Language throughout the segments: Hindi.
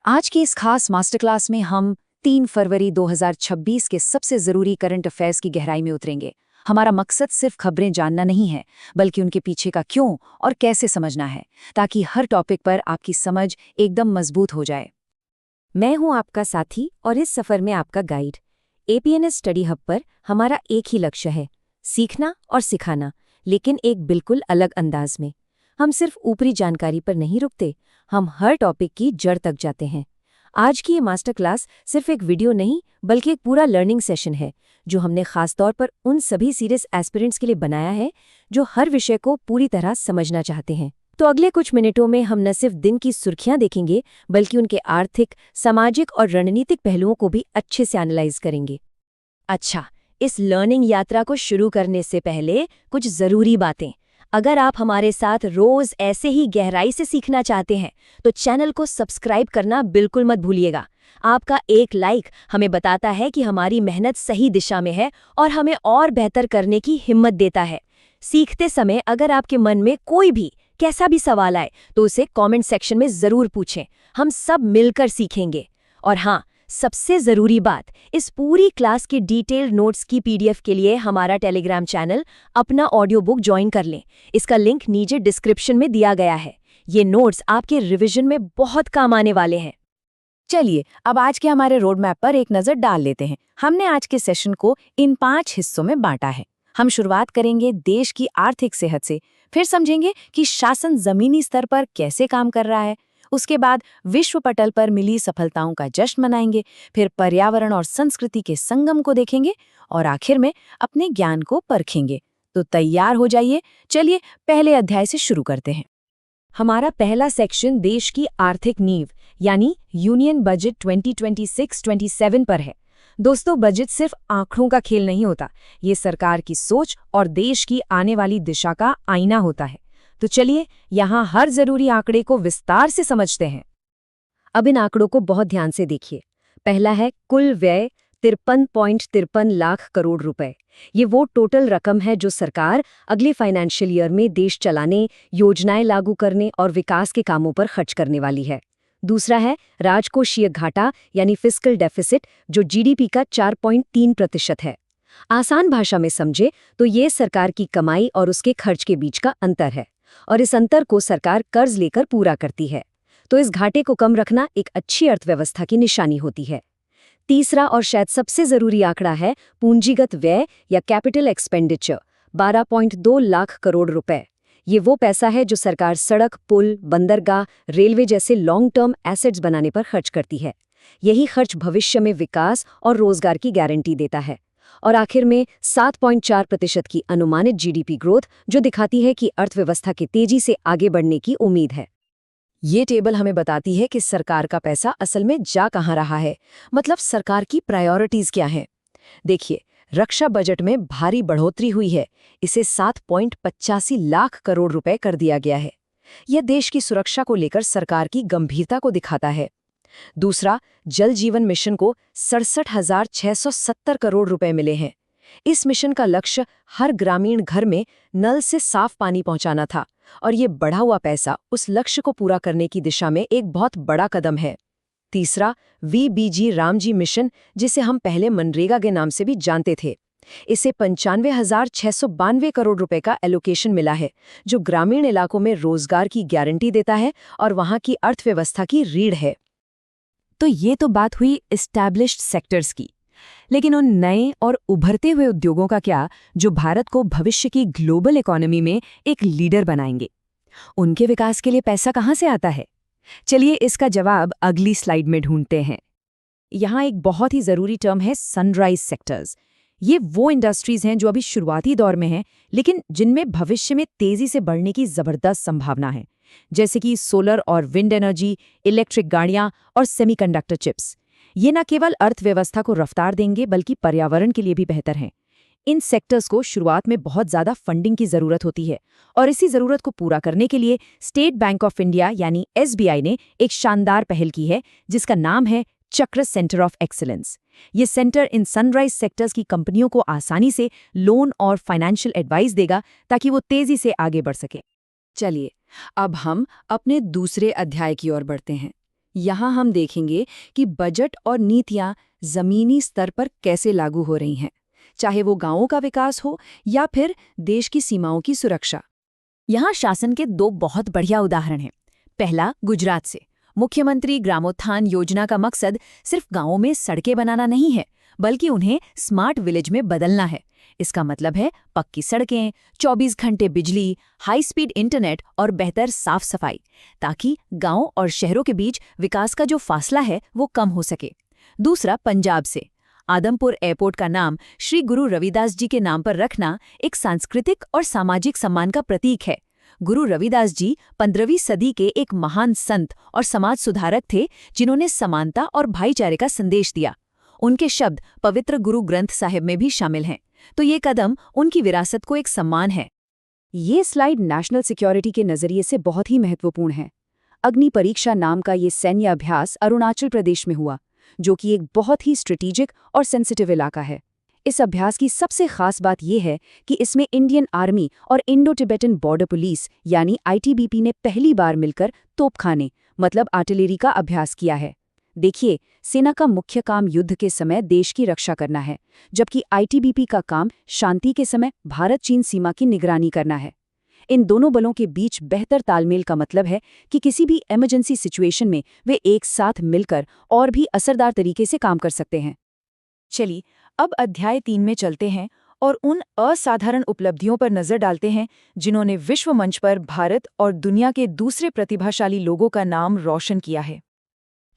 आज की इस खास मास्टर क्लास में हम 3 फरवरी 2026 के सबसे ज़रूरी करंट अफेयर्स की गहराई में उतरेंगे। हमारा मकसद सिर्फ खबरें जानना नहीं है, बल्कि उनके पीछे का क्यों और कैसे समझना है, ताकि हर टॉपिक पर आपकी समझ एकदम मजबूत हो जाए। मैं हूं आपका साथी और इस सफर में आपका गाइड। एपीएनएस स्टडी हब पर हमारा एक ही लक्ष्य है, सीखना और सिखाना, लेकिन एक बिल्कुल अलग अंदाज में। हम सिर्फ ऊपरी जानकारी पर नहीं रुकते, हम हर टॉपिक की जड़ तक जाते हैं। आज की ये मास्टर क्लास सिर्फ एक वीडियो नहीं, बल्कि एक पूरा लर्निंग सेशन है, जो हमने खासतौर पर उन सभी सीरियस एस्पिरेंट्स के लिए बनाया है जो हर विषय को पूरी तरह समझना चाहते हैं। तो अगले कुछ मिनटों में हम न सिर्फ दिन की सुर्खियां देखेंगे, बल्कि उनके आर्थिक, सामाजिक और रणनीतिक पहलुओं को भी अच्छे से एनालाइज करेंगे। अच्छा, इस लर्निंग यात्रा को शुरू करने से पहले कुछ जरूरी बातें। अगर आप हमारे साथ रोज ऐसे ही गहराई से सीखना चाहते हैं, तो चैनल को सब्सक्राइब करना बिल्कुल मत भूलिएगा। आपका एक लाइक हमें बताता है कि हमारी मेहनत सही दिशा में है और हमें और बेहतर करने की हिम्मत देता है। सीखते समय अगर आपके मन में कोई भी कैसा भी सवाल आए, तो उसे कमेंट सेक्शन में जरूर पूछें। हम सब मिलकर सीखेंगे। और हाँ, सबसे जरूरी बात, इस पूरी क्लास की डिटेल्ड नोट्स की पीडीएफ के लिए हमारा टेलीग्राम चैनल अपना ऑडियो बुक ज्वाइन कर लें। इसका लिंक नीचे डिस्क्रिप्शन में दिया गया है। ये नोट्स आपके रिवीजन में बहुत काम आने वाले हैं। चलिए, अब आज के हमारे रोड मैप पर एक नज़र डाल लेते हैं। हमने आज के सेशन को इन 5 हिस्सों में बांटा है। हम शुरुआत करेंगे देश की आर्थिक सेहत से, फिर समझेंगे कि शासन जमीनी स्तर पर कैसे काम कर रहा है। उसके बाद विश्व पटल पर मिली सफलताओं का जश्न मनाएंगे, फिर पर्यावरण और संस्कृति के संगम को देखेंगे और आखिर में अपने ज्ञान को परखेंगे। तो तैयार हो जाइए, चलिए पहले अध्याय से शुरू करते हैं। हमारा पहला सेक्शन देश की आर्थिक नींव यानी यूनियन बजट 2026-27 पर है। दोस्तों, बजट सिर्फ आंकड़ों का खेल नहीं होता, ये सरकार की सोच और देश की आने वाली दिशा का आईना होता है। तो चलिए यहाँ हर जरूरी आंकड़े को विस्तार से समझते हैं। अब इन आंकड़ों को बहुत ध्यान से देखिए। पहला है कुल व्यय 53.53 लाख करोड़ रुपए। ये वो टोटल रकम है जो सरकार अगले फाइनेंशियल ईयर में देश चलाने, योजनाएं लागू करने और विकास के कामों पर खर्च करने वाली है। दूसरा है राजकोषीय घाटा यानी फिस्कल डेफिसिट, जो जीडीपी का 4.3% है। आसान भाषा में समझे तो ये सरकार की कमाई और उसके खर्च के बीच का अंतर है, और इस अंतर को सरकार कर्ज लेकर पूरा करती है। तो इस घाटे को कम रखना एक अच्छी अर्थव्यवस्था की निशानी होती है। तीसरा और शायद सबसे जरूरी आंकड़ा है पूंजीगत व्यय या कैपिटल एक्सपेंडिचर, 12.2 लाख करोड़ रुपए। ये वो पैसा है जो सरकार सड़क, पुल, बंदरगाह, रेलवे जैसे लॉन्ग टर्म एसेट्स बनाने पर खर्च करती है। यही खर्च भविष्य में विकास और रोजगार की गारंटी देता है। और आखिर में 7.4% की अनुमानित जीडीपी ग्रोथ, जो दिखाती है कि अर्थव्यवस्था के तेजी से आगे बढ़ने की उम्मीद है। ये टेबल हमें बताती है कि सरकार का पैसा असल में जा कहाँ रहा है, मतलब सरकार की प्रायोरिटीज क्या हैं। देखिए, रक्षा बजट में भारी बढ़ोतरी हुई है, इसे 7.85 लाख करोड़ रुपए कर दिया गया है। यह देश की सुरक्षा को लेकर सरकार की गंभीरता को दिखाता है। दूसरा, जल जीवन मिशन को 67,670 करोड़ रुपए मिले हैं। इस मिशन का लक्ष्य हर ग्रामीण घर में नल से साफ पानी पहुंचाना था, और ये बढ़ा हुआ पैसा उस लक्ष्य को पूरा करने की दिशा में एक बहुत बड़ा कदम है। तीसरा, वीबीजी रामजी मिशन, जिसे हम पहले मनरेगा के नाम से भी जानते थे। इसे 95,692 करोड़ रुपए का एलोकेशन मिला है, जो ग्रामीण इलाकों में रोजगार की गारंटी देता है और वहां की अर्थव्यवस्था की रीढ़ है। तो ये तो बात हुई एस्टैब्लिश्ड सेक्टर्स की, लेकिन उन नए और उभरते हुए उद्योगों का क्या, जो भारत को भविष्य की ग्लोबल इकोनॉमी में एक लीडर बनाएंगे? उनके विकास के लिए पैसा कहाँ से आता है? चलिए इसका जवाब अगली स्लाइड में ढूंढते हैं। यहाँ एक बहुत ही जरूरी टर्म है सनराइज सेक्टर्स। ये वो इंडस्ट्रीज हैं जो अभी शुरुआती दौर में हैं, लेकिन जिनमें भविष्य में तेजी से बढ़ने की जबरदस्त संभावना है, जैसे कि सोलर और विंड एनर्जी, इलेक्ट्रिक गाड़ियां और सेमीकंडक्टर चिप्स। ये न केवल अर्थव्यवस्था को रफ्तार देंगे, बल्कि पर्यावरण के लिए भी बेहतर हैं। इन सेक्टर्स को शुरुआत में बहुत ज़्यादा फंडिंग की ज़रूरत होती है, और इसी ज़रूरत को पूरा करने के लिए स्टेट बैंक ऑफ इंडिया यानी एसबीआई ने एक शानदार पहल की है, जिसका नाम है चक्र सेंटर ऑफ एक्सीलेंस। ये सेंटर इन सनराइज सेक्टर्स की कंपनियों को आसानी से लोन और फाइनेंशियल एडवाइस देगा, ताकि वो तेज़ी से आगे बढ़ सके। चलिए अब हम अपने दूसरे अध्याय की ओर बढ़ते हैं। यहाँ हम देखेंगे कि बजट और नीतियाँ जमीनी स्तर पर कैसे लागू हो रही हैं, चाहे वो गांवों का विकास हो या फिर देश की सीमाओं की सुरक्षा। यहाँ शासन के दो बहुत बढ़िया उदाहरण हैं। पहला, गुजरात से मुख्यमंत्री ग्रामोत्थान योजना का मकसद सिर्फ गांवों में सड़कें बनाना नहीं है, बल्कि उन्हें स्मार्ट विलेज में बदलना है। इसका मतलब है पक्की सड़कें, 24 घंटे बिजली, हाई स्पीड इंटरनेट और बेहतर साफ सफाई, ताकि गांव और शहरों के बीच विकास का जो फासला है वो कम हो सके। दूसरा, पंजाब से आदमपुर एयरपोर्ट का नाम श्री गुरु रविदास जी के नाम पर रखना एक सांस्कृतिक और सामाजिक सम्मान का प्रतीक है। गुरु रविदास जी 15वीं सदी के एक महान संत और समाज सुधारक थे, जिन्होंने समानता और भाईचारे का संदेश दिया। उनके शब्द पवित्र गुरु ग्रंथ साहिब में भी शामिल हैं, तो ये कदम उनकी विरासत को एक सम्मान है। ये स्लाइड नेशनल सिक्योरिटी के नज़रिए से बहुत ही महत्वपूर्ण है। अग्नि परीक्षा नाम का ये सैन्य अभ्यास अरुणाचल प्रदेश में हुआ, जो कि एक बहुत ही स्ट्रेटेजिक और सेंसिटिव इलाका है। इस अभ्यास की सबसे खास बात यह है कि इसमें इंडियन आर्मी और इंडो टिबेटन बॉर्डर पुलिस यानी आईटीबीपी ने पहली बार मिलकर तोपखाने मतलब आर्टिलरी का अभ्यास किया है। देखिए, सेना का मुख्य काम युद्ध के समय देश की रक्षा करना है, जबकि आईटीबीपी का काम शांति के समय भारत-चीन सीमा की निगरानी करना है। इन दोनों बलों के बीच बेहतर तालमेल का मतलब है कि किसी भी इमरजेंसी सिचुएशन में वे एक साथ मिलकर और भी असरदार तरीके से काम कर सकते हैं। चलिए, अब अध्याय 3 में चलते हैं और उन असाधारण उपलब्धियों पर नजर डालते हैं जिन्होंने विश्व मंच पर भारत और दुनिया के दूसरे प्रतिभाशाली लोगों का नाम रोशन किया है।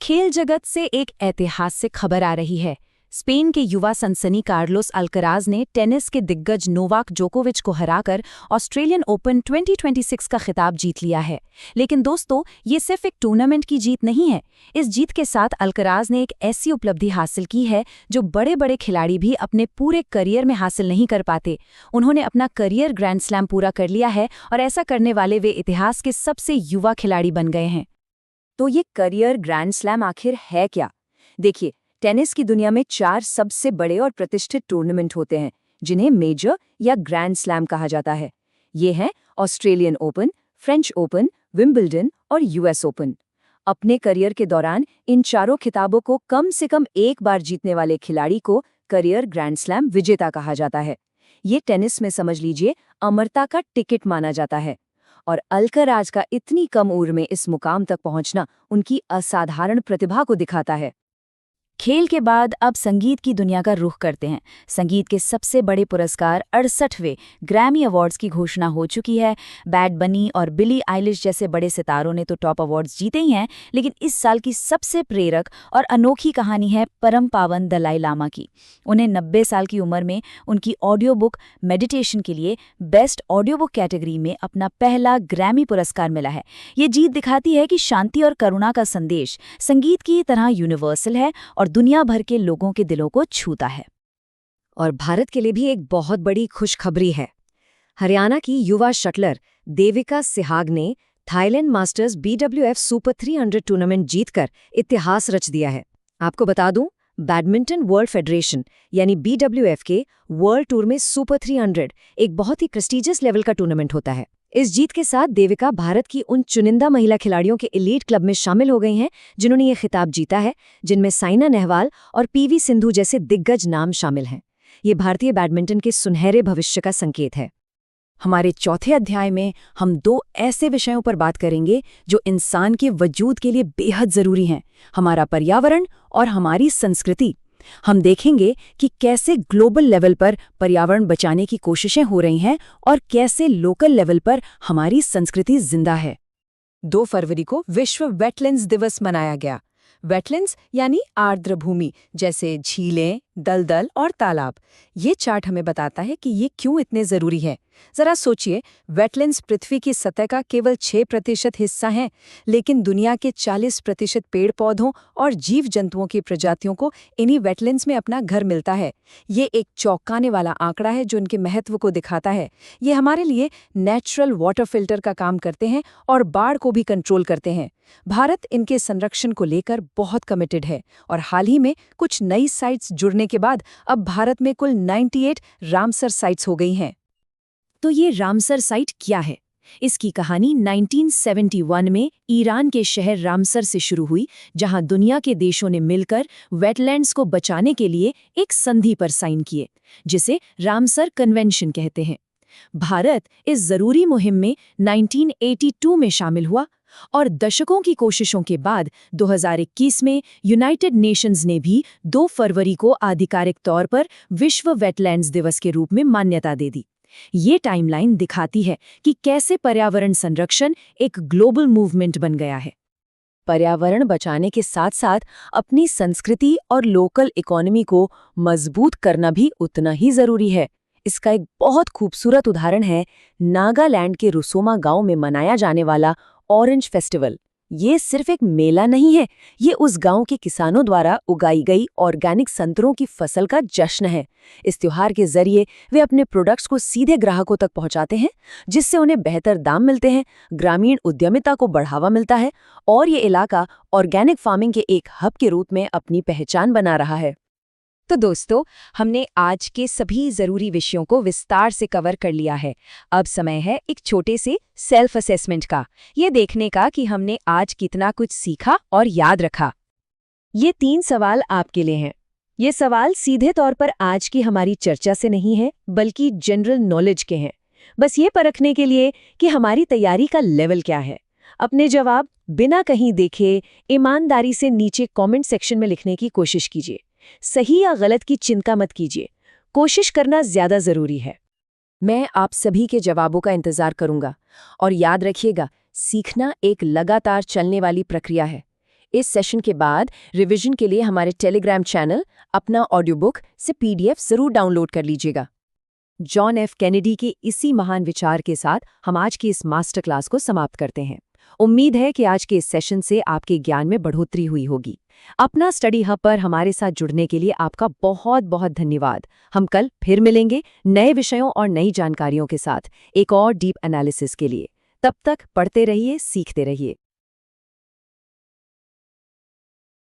खेल जगत से एक ऐतिहासिक खबर आ रही है। स्पेन के युवा सनसनी कार्लोस अल्कराज ने टेनिस के दिग्गज नोवाक जोकोविच को हराकर ऑस्ट्रेलियन ओपन 2026 का खिताब जीत लिया है। लेकिन दोस्तों, ये सिर्फ एक टूर्नामेंट की जीत नहीं है। इस जीत के साथ अल्कराज ने एक ऐसी उपलब्धि हासिल की है जो बड़े बड़े खिलाड़ी भी अपने पूरे करियर में हासिल नहीं कर पाते। उन्होंने अपना करियर ग्रैंड स्लैम पूरा कर लिया है और ऐसा करने वाले वे इतिहास के सबसे युवा खिलाड़ी बन गए हैं। तो ये करियर ग्रैंड स्लैम आखिर है क्या? देखिए, टेनिस की दुनिया में 4 सबसे बड़े और प्रतिष्ठित टूर्नामेंट होते हैं, जिन्हें मेजर या ग्रैंड स्लैम कहा जाता है। ये हैं Australian open, French open, Wimbledon और यूएस ओपन। अपने करियर के दौरान इन चारों खिताबों को कम से कम एक बार जीतने वाले खिलाड़ी को करियर ग्रैंड स्लैम विजेता कहा जाता है। ये टेनिस में समझ लीजिए अमरता का टिकट माना जाता है। और अल्कराज का इतनी कम उम्र में इस मुकाम तक पहुंचना उनकी असाधारण प्रतिभा को दिखाता है। खेल के बाद अब संगीत की दुनिया का रुख करते हैं। संगीत के सबसे बड़े पुरस्कार 68वें ग्रैमी अवार्ड्स की घोषणा हो चुकी है। बैड बनी और बिली आइलिश जैसे बड़े सितारों ने तो टॉप अवार्ड्स जीते ही हैं, लेकिन इस साल की सबसे प्रेरक और अनोखी कहानी है परम पावन दलाई लामा की। उन्हें 90 साल की उम्र में उनकी ऑडियो बुक मेडिटेशन के लिए बेस्ट ऑडियो बुक कैटेगरी में अपना पहला ग्रैमी पुरस्कार मिला है। ये जीत दिखाती है कि शांति और करुणा का संदेश संगीत की तरह यूनिवर्सल है और दुनिया भर के लोगों के दिलों को छूता है। और भारत के लिए भी एक बहुत बड़ी खुशखबरी है। हरियाणा की युवा शटलर देविका सिहाग ने Thailand masters BWF super 300 tournament जीतकर इतिहास रच दिया है। आपको बता दूं, बैडमिंटन वर्ल्ड फेडरेशन यानी BWF के वर्ल्ड टूर में सुपर 300 एक बहुत ही प्रेस्टीजियस लेवल का टूर्नामेंट होता है। इस जीत के साथ देविका भारत की उन चुनिंदा महिला खिलाड़ियों के एलीट क्लब में शामिल हो गई हैं जिन्होंने ये खिताब जीता है, जिनमें साइना नेहवाल और PV सिंधु जैसे दिग्गज नाम शामिल हैं। ये भारतीय बैडमिंटन के सुनहरे भविष्य का संकेत है। हमारे चौथे अध्याय में हम 2 ऐसे विषयों पर बात करेंगे जो इंसान के वजूद के लिए बेहद जरूरी हैं, हमारा पर्यावरण और हमारी संस्कृति। हम देखेंगे कि कैसे ग्लोबल लेवल पर पर्यावरण बचाने की कोशिशें हो रही हैं और कैसे लोकल लेवल पर हमारी संस्कृति जिंदा है। 2 फरवरी को विश्व वेटलैंड्स दिवस मनाया गया। वेटलैंड्स यानी आर्द्र भूमि, जैसे झीलें, दलदल और तालाब। ये चार्ट हमें बताता है कि ये क्यों इतने जरूरी है। जरा सोचिए, वेटलैंड्स पृथ्वी की सतह का केवल 6% हिस्सा हैं, लेकिन दुनिया के 40% पेड़ पौधों और जीव जंतुओं की प्रजातियों को इन्हीं वेटलैंड्स में अपना घर मिलता है। ये एक चौंकाने वाला आंकड़ा है जो इनके महत्व को दिखाता है। ये हमारे लिए नेचुरल वाटर फिल्टर का काम करते हैं और बाढ़ को भी कंट्रोल करते हैं। भारत इनके संरक्षण को लेकर बहुत कमिटेड है और हाल ही में कुछ नई साइट्स जुड़ने के बाद अब भारत में कुल 98 रामसर साइट्स हो गई हैं। तो ये रामसर साइट क्या है? इसकी कहानी 1971 में ईरान के शहर रामसर से शुरू हुई, जहां दुनिया के देशों ने मिलकर वेटलैंड्स को बचाने के लिए एक संधि पर साइन किए, जिसे रामसर कन्वेंशन कहते हैं। भारत इस जरूरी मुहिम में 1982 में शामिल हुआ और दशकों की कोशिशों के बाद 2021 में यूनाइटेड नेशंस ने भी 2 फरवरी को आधिकारिक तौर पर विश्व वेटलैंड्स दिवस के रूप में मान्यता दे दी। ये टाइमलाइन दिखाती है कि कैसे पर्यावरण संरक्षण एक ग्लोबल मूवमेंट बन गया है। पर्यावरण बचाने के साथ साथ अपनी संस्कृति और लोकल इकोनॉमी को मजबूत करना भी उतना ही जरूरी है। इसका एक बहुत खूबसूरत उदाहरण है नागालैंड के रुसोमा गांव में मनाया जाने वाला ऑरेंज फेस्टिवल। ये सिर्फ एक मेला नहीं है, ये उस गांव के किसानों द्वारा उगाई गई ऑर्गेनिक संतरों की फसल का जश्न है। इस त्योहार के जरिए वे अपने प्रोडक्ट्स को सीधे ग्राहकों तक पहुंचाते हैं, जिससे उन्हें बेहतर दाम मिलते हैं, ग्रामीण उद्यमिता को बढ़ावा मिलता है और ये इलाका ऑर्गेनिक फार्मिंग के एक हब के रूप में अपनी पहचान बना रहा है। तो दोस्तों, हमने आज के सभी जरूरी विषयों को विस्तार से कवर कर लिया है। अब समय है एक छोटे से सेल्फ असेसमेंट का, ये देखने का कि हमने आज कितना कुछ सीखा और याद रखा। ये 3 सवाल आपके लिए हैं। ये सवाल सीधे तौर पर आज की हमारी चर्चा से नहीं है, बल्कि जनरल नॉलेज के हैं, बस ये परखने के लिए कि हमारी तैयारी का लेवल क्या है। अपने जवाब बिना कहीं देखे ईमानदारी से नीचे कमेंट सेक्शन में लिखने की कोशिश कीजिए। सही या गलत की चिंता मत कीजिए, कोशिश करना ज्यादा जरूरी है। मैं आप सभी के जवाबों का इंतजार करूंगा और याद रखिएगा, सीखना एक लगातार चलने वाली प्रक्रिया है। इस सेशन के बाद रिवीजन के लिए हमारे टेलीग्राम चैनल अपना ऑडियो बुक से PDF जरूर डाउनलोड कर लीजिएगा। John F. कैनेडी के इसी महान विचार के साथ हम आज की इस मास्टर क्लास को समाप्त करते हैं। उम्मीद है कि आज के इस सेशन से आपके ज्ञान में बढ़ोतरी हुई होगी। अपना स्टडी हब पर हमारे साथ जुड़ने के लिए आपका बहुत बहुत धन्यवाद। हम कल फिर मिलेंगे नए विषयों और नई जानकारियों के साथ एक और डीप एनालिसिस के लिए। तब तक पढ़ते रहिए, सीखते रहिए।